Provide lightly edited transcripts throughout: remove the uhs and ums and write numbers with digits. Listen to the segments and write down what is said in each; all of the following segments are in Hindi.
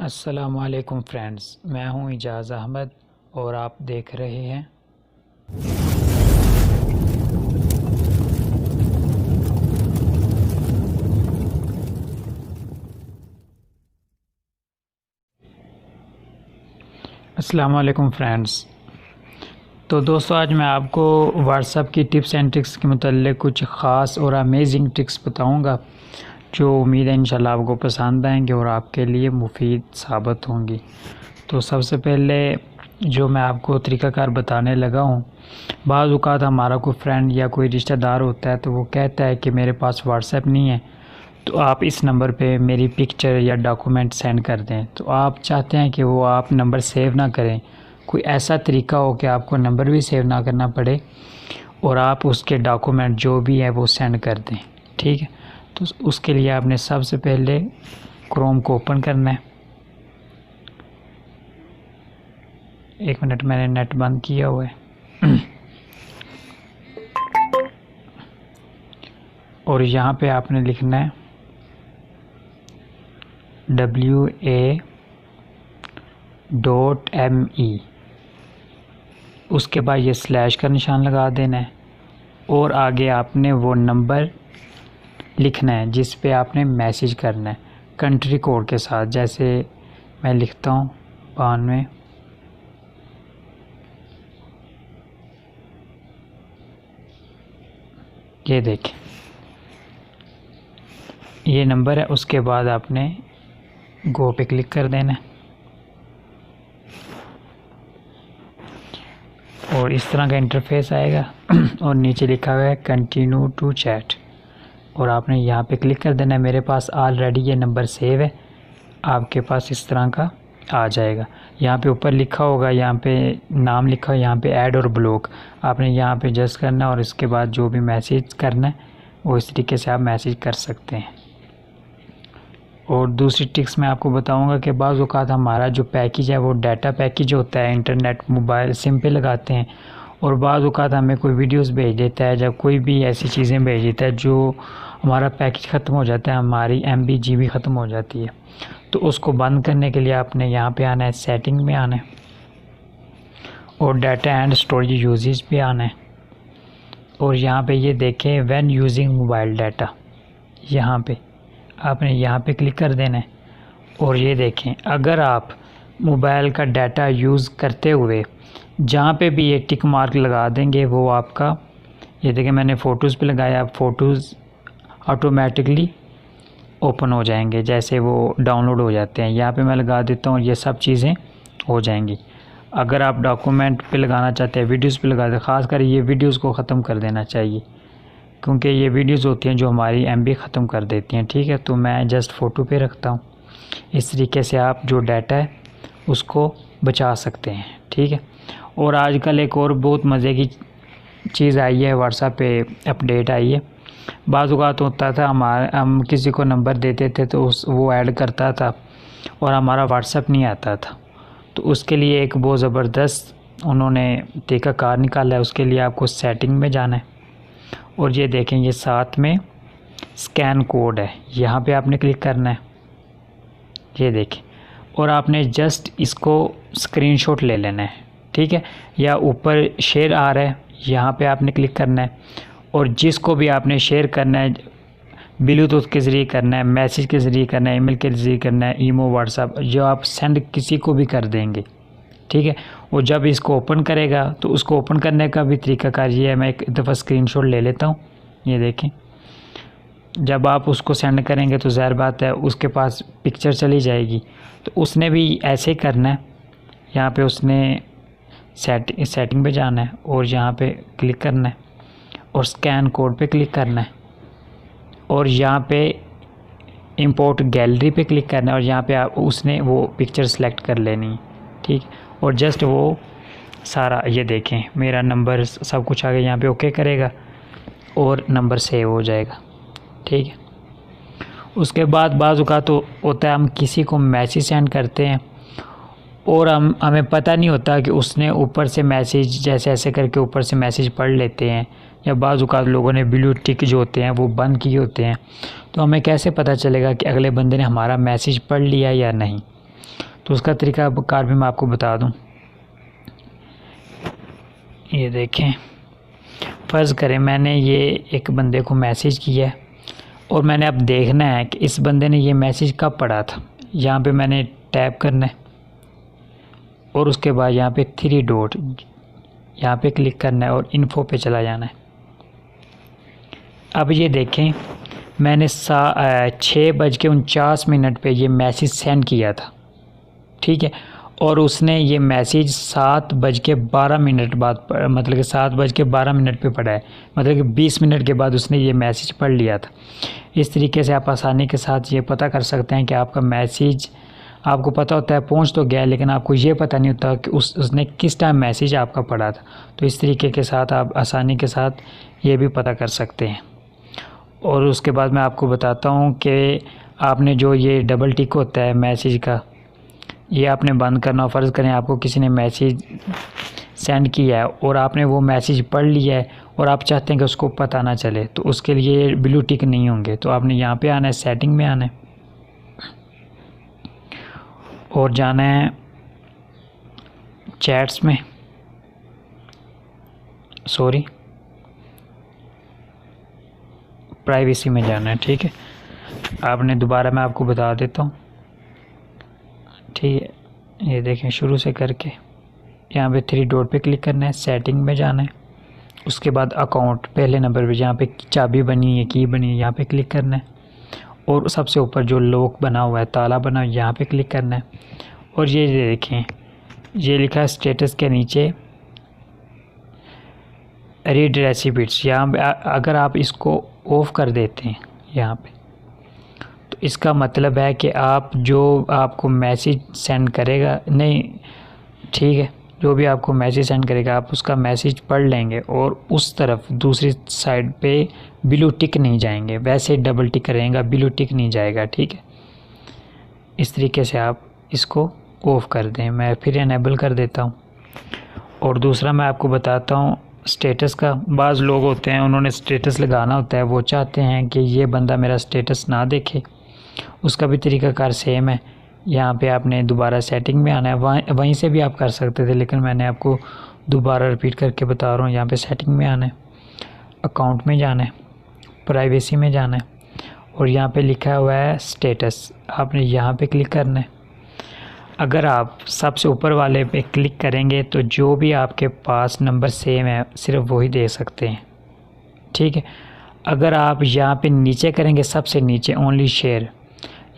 अस्सलामुअलैकुम फ्रेंड्स, मैं हूं इजाज़ अहमद और आप देख रहे हैं अस्सलामुअलैकुम फ्रेंड्स। तो दोस्तों, आज मैं आपको व्हाट्सएप की टिप्स एंड ट्रिक्स के मुताल्लिक़ कुछ ख़ास और अमेजिंग ट्रिक्स बताऊंगा जो उम्मीद है इंशाल्लाह आपको पसंद आएंगे और आपके लिए मुफीद साबित होंगी। तो सबसे पहले जो मैं आपको तरीक़ाकार बताने लगा हूँ, बाज़ औक़ात हमारा कोई फ्रेंड या कोई रिश्तेदार होता है तो वो कहता है कि मेरे पास व्हाट्सएप नहीं है, तो आप इस नंबर पे मेरी पिक्चर या डॉक्यूमेंट सेंड कर दें। तो आप चाहते हैं कि वो आप नंबर सेव ना करें, कोई ऐसा तरीका हो कि आपको नंबर भी सेव ना करना पड़े और आप उसके डॉक्यूमेंट जो भी है वो सेंड कर दें। ठीक है, तो उसके लिए आपने सबसे पहले क्रोम को ओपन करना है। एक मिनट, मैंने नेट बंद किया हुआ है और यहाँ पे आपने लिखना है WA.ME, उसके बाद ये स्लैश का निशान लगा देना है और आगे आपने वो नंबर लिखना है जिस पे आपने मैसेज करना है कंट्री कोड के साथ। जैसे मैं लिखता हूँ 92, ये देखें ये नंबर है। उसके बाद आपने गो पे क्लिक कर देना है और इस तरह का इंटरफेस आएगा और नीचे लिखा हुआ है कंटिन्यू टू चैट और आपने यहाँ पे क्लिक कर देना है। मेरे पास ऑलरेडी ये नंबर सेव है, आपके पास इस तरह का आ जाएगा। यहाँ पे ऊपर लिखा होगा, यहाँ पे नाम लिखा है, यहाँ पे ऐड और ब्लॉक, आपने यहाँ पे जस्ट करना है और इसके बाद जो भी मैसेज करना है वो इस तरीके से आप मैसेज कर सकते हैं। और दूसरी ट्रिक्स मैं आपको बताऊंगा कि बाज़ औक़ात हमारा जो पैकेज है वो डाटा पैकेज होता है, इंटरनेट मोबाइल सिम पे लगाते हैं और बाज़ औक़ात हमें कोई वीडियोस भेज देता है, जब कोई भी ऐसी चीज़ें भेज देता है जो हमारा पैकेज ख़त्म हो जाता है, हमारी MB GB ख़त्म हो जाती है। तो उसको बंद करने के लिए आपने यहाँ पे आना है, सेटिंग में आना है और डाटा एंड स्टोरेज यूजेज पे आना है और यहाँ पे ये देखें व्हेन यूजिंग मोबाइल डाटा, यहाँ पे आपने यहाँ पे क्लिक कर देना है और ये देखें अगर आप मोबाइल का डाटा यूज़ करते हुए जहाँ पे भी ये टिक मार्क लगा देंगे वो आपका, ये देखें मैंने फ़ोटोज़ पे लगाया, फ़ोटोज़ ऑटोमेटिकली ओपन हो जाएंगे जैसे वो डाउनलोड हो जाते हैं। यहाँ पे मैं लगा देता हूँ, ये सब चीज़ें हो जाएंगी। अगर आप डॉक्यूमेंट पे लगाना चाहते हैं, वीडियोज़ पे लगाते हैं, ख़ासकर ये वीडियोज़ को ख़त्म कर देना चाहिए क्योंकि ये वीडियोज़ होती हैं जो हमारी MB ख़त्म कर देती हैं। ठीक है, तो मैं जस्ट फ़ोटो पे रखता हूँ। इस तरीके से आप जो डाटा है उसको बचा सकते हैं। ठीक है, और आजकल एक और बहुत मज़े की चीज़ आई है, व्हाट्सएप पे अपडेट आई है। बाज़ औक़ात होता था हम किसी को नंबर देते थे तो वो ऐड करता था और हमारा व्हाट्सएप नहीं आता था, तो उसके लिए एक बहुत ज़बरदस्त उन्होंने तरीक़ाकार निकाला है। उसके लिए आपको सेटिंग में जाना है और ये देखें ये साथ में स्कैन कोड है, यहाँ पे आपने क्लिक करना है, ये देखें, और आपने जस्ट इसको स्क्रीनशॉट ले लेना है। ठीक है, या ऊपर शेयर आ रहा है, यहाँ पे आपने क्लिक करना है और जिसको भी आपने शेयर करना है, ब्लूटूथ के ज़रिए करना है, मैसेज के ज़रिए करना है, ईमेल के ज़रिए करना है, ईमो व्हाट्सएप, जो आप सेंड किसी को भी कर देंगे। ठीक है, वो जब इसको ओपन करेगा तो उसको ओपन करने का भी तरीक़ाकार ये है, मैं एक दफ़ा स्क्रीनशॉट ले लेता हूँ। ये देखें, जब आप उसको सेंड करेंगे तो ज़ाहिर बात है उसके पास पिक्चर चली जाएगी, तो उसने भी ऐसे ही करना है। यहाँ पे उसने सेटिंग पे जाना है और यहाँ पे क्लिक करना है और स्कैन कोड पे क्लिक करना है और यहाँ पे इंपोर्ट गैलरी पे क्लिक करना है और यहाँ पे आप उसने वो पिक्चर सेलेक्ट कर लेनी है। ठीक, और जस्ट वो सारा ये देखें मेरा नंबर सब कुछ आ गया, यहाँ पे ओके करेगा और नंबर सेव हो जाएगा। ठीक है, उसके बाद बाज़ औक़ात तो होता है हम किसी को मैसेज सेंड करते हैं और हमें पता नहीं होता कि उसने ऊपर से मैसेज जैसे ऐसे करके ऊपर से मैसेज पढ़ लेते हैं, या बाज़ औक़ात लोगों ने ब्लू टिक जो होते हैं वो बंद किए होते हैं, तो हमें कैसे पता चलेगा कि अगले बंदे ने हमारा मैसेज पढ़ लिया या नहीं। तो उसका तरीका कार भी मैं आपको बता दूं। ये देखें, फ़र्ज़ करें मैंने ये एक बंदे को मैसेज किया है और मैंने अब देखना है कि इस बंदे ने ये मैसेज कब पढ़ा था। यहाँ पे मैंने टैप करना है और उसके बाद यहाँ पे 3 डॉट यहाँ पे क्लिक करना है और इन्फो पे चला जाना है। अब ये देखें, मैंने 6:49 पे ये मैसेज सेंड किया था, ठीक है, और उसने ये मैसेज 7:12 बाद मतलब कि 7:12 पे पढ़ा है, मतलब कि 20 मिनट के बाद उसने ये मैसेज पढ़ लिया था। इस तरीके से आप आसानी के साथ ये पता कर सकते हैं कि आपका मैसेज, आपको पता होता है पहुंच तो गया, लेकिन आपको ये पता नहीं होता कि उसने किस टाइम मैसेज आपका पढ़ा था। तो इस तरीके के साथ आप आसानी के साथ ये भी पता कर सकते हैं। और उसके बाद मैं आपको बताता हूँ कि आपने जो ये डबल टिक होता है मैसेज का, ये आपने बंद करना। फ़र्ज़ करें आपको किसी ने मैसेज सेंड किया है और आपने वो मैसेज पढ़ लिया है और आप चाहते हैं कि उसको पता ना चले, तो उसके लिए ब्लू टिक नहीं होंगे। तो आपने यहाँ पे आना है, सेटिंग में आना है और जाना है चैट्स में, सॉरी प्राइवेसी में जाना है, ठीक है। आपने दोबारा मैं आपको बता देता हूँ, ठीक है। ये देखें, शुरू से करके यहाँ पे 3 डॉट पे क्लिक करना है, सेटिंग में जाना है, उसके बाद अकाउंट पहले नंबर पे जहाँ पे चाबी बनी है, की बनी है, यहाँ पे क्लिक करना है और सबसे ऊपर जो लॉक बना हुआ है, ताला बना हुआ है, यहाँ पे क्लिक करना है। और ये देखें, ये लिखा है स्टेटस के नीचे रीड रेसिपीट्स। यहाँ पे अगर आप इसको ऑफ़ कर देते हैं यहाँ पे, तो इसका मतलब है कि आप जो आपको मैसेज सेंड करेगा, नहीं ठीक है, जो भी आपको मैसेज सेंड करेगा आप उसका मैसेज पढ़ लेंगे और उस तरफ दूसरी साइड पे ब्लू टिक नहीं जाएंगे, वैसे डबल टिक रहेगा, ब्लू टिक नहीं जाएगा, ठीक है। इस तरीके से आप इसको ऑफ़ कर दें। मैं फिर इनेबल कर देता हूँ। और दूसरा मैं आपको बताता हूँ स्टेटस का। बाज़ लोग होते हैं, उन्होंने स्टेटस लगाना होता है, वो चाहते हैं कि ये बंदा मेरा स्टेटस ना देखे, उसका भी तरीक़ाकार सेम है। यहाँ पे आपने दोबारा सेटिंग में आना है, वहीं से भी आप कर सकते थे, लेकिन मैंने आपको दोबारा रिपीट करके बता रहा हूँ। यहाँ पे सेटिंग में आना है, अकाउंट में जाना है, प्राइवेसी में जाना है और यहाँ पे लिखा हुआ है स्टेटस, आपने यहाँ पे क्लिक करना है। अगर आप सबसे ऊपर वाले पे क्लिक करेंगे तो जो भी आपके पास नंबर सेम है सिर्फ वही दे सकते हैं, ठीक है। अगर आप यहाँ पे नीचे करेंगे, सबसे नीचे ओनली शेयर,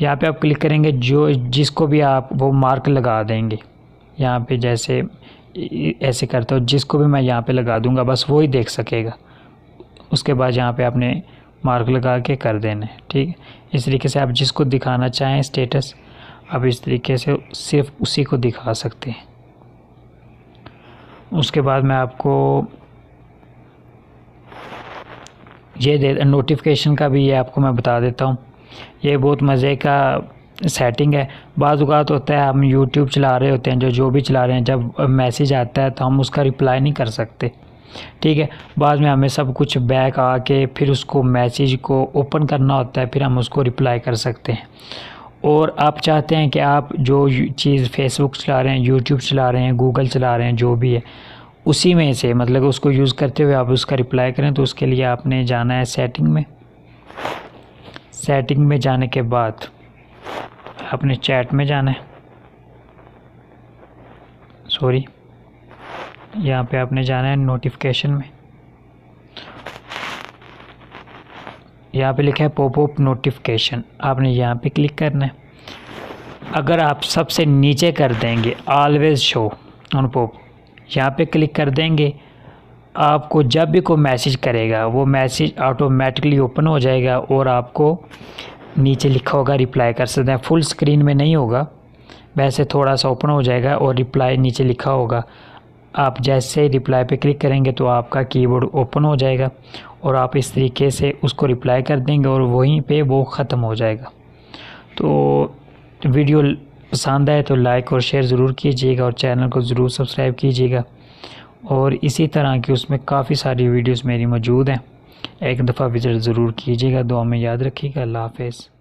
यहाँ पे आप क्लिक करेंगे, जो जिसको भी आप वो मार्क लगा देंगे। यहाँ पे जैसे ऐसे करते हो, जिसको भी मैं यहाँ पे लगा दूँगा बस वो ही देख सकेगा। उसके बाद यहाँ पे आपने मार्क लगा के कर देना है, ठीक है। इस तरीके से आप जिसको दिखाना चाहें स्टेटस, आप इस तरीके से सिर्फ उसी को दिखा सकते हैं। उसके बाद मैं आपको ये नोटिफिकेशन का भी ये आपको मैं बता देता हूँ। ये बहुत मज़े का सेटिंग है। बाज़ औक़ात होता है हम यूट्यूब चला रहे होते हैं, जो भी चला रहे हैं, जब मैसेज आता है तो हम उसका रिप्लाई नहीं कर सकते, ठीक है। बाद में हमें सब कुछ बैक आके फिर उसको मैसेज को ओपन करना होता है, फिर हम उसको रिप्लाई कर सकते हैं। और आप चाहते हैं कि आप जो चीज़ फेसबुक चला रहे हैं, यूट्यूब चला रहे हैं, गूगल चला रहे हैं, जो भी है उसी में से मतलब उसको यूज़ करते हुए आप उसका रिप्लाई करें, तो उसके लिए आपने जाना है सेटिंग में। सेटिंग में जाने के बाद आपने चैट में जाना है, सॉरी यहाँ पे आपने जाना है नोटिफिकेशन में। यहाँ पे लिखा है पॉपअप नोटिफिकेशन, आपने यहाँ पे क्लिक करना है। अगर आप सबसे नीचे कर देंगे ऑलवेज शो ऑन पॉप, यहाँ पे क्लिक कर देंगे, आपको जब भी कोई मैसेज करेगा वो मैसेज ऑटोमेटिकली ओपन हो जाएगा और आपको नीचे लिखा होगा रिप्लाई कर सकते हैं। फुल स्क्रीन में नहीं होगा, वैसे थोड़ा सा ओपन हो जाएगा और रिप्लाई नीचे लिखा होगा। आप जैसे ही रिप्लाई पे क्लिक करेंगे तो आपका कीबोर्ड ओपन हो जाएगा और आप इस तरीके से उसको रिप्लाई कर देंगे और वहीं पे वो ख़त्म हो जाएगा। तो वीडियो पसंद आए तो लाइक और शेयर ज़रूर कीजिएगा और चैनल को ज़रूर सब्सक्राइब कीजिएगा। और इसी तरह की उसमें काफ़ी सारी वीडियोस मेरी मौजूद हैं, एक दफ़ा विज़िट ज़रूर कीजिएगा। दुआ में याद रखिएगा। अल्लाह हाफ़िज़।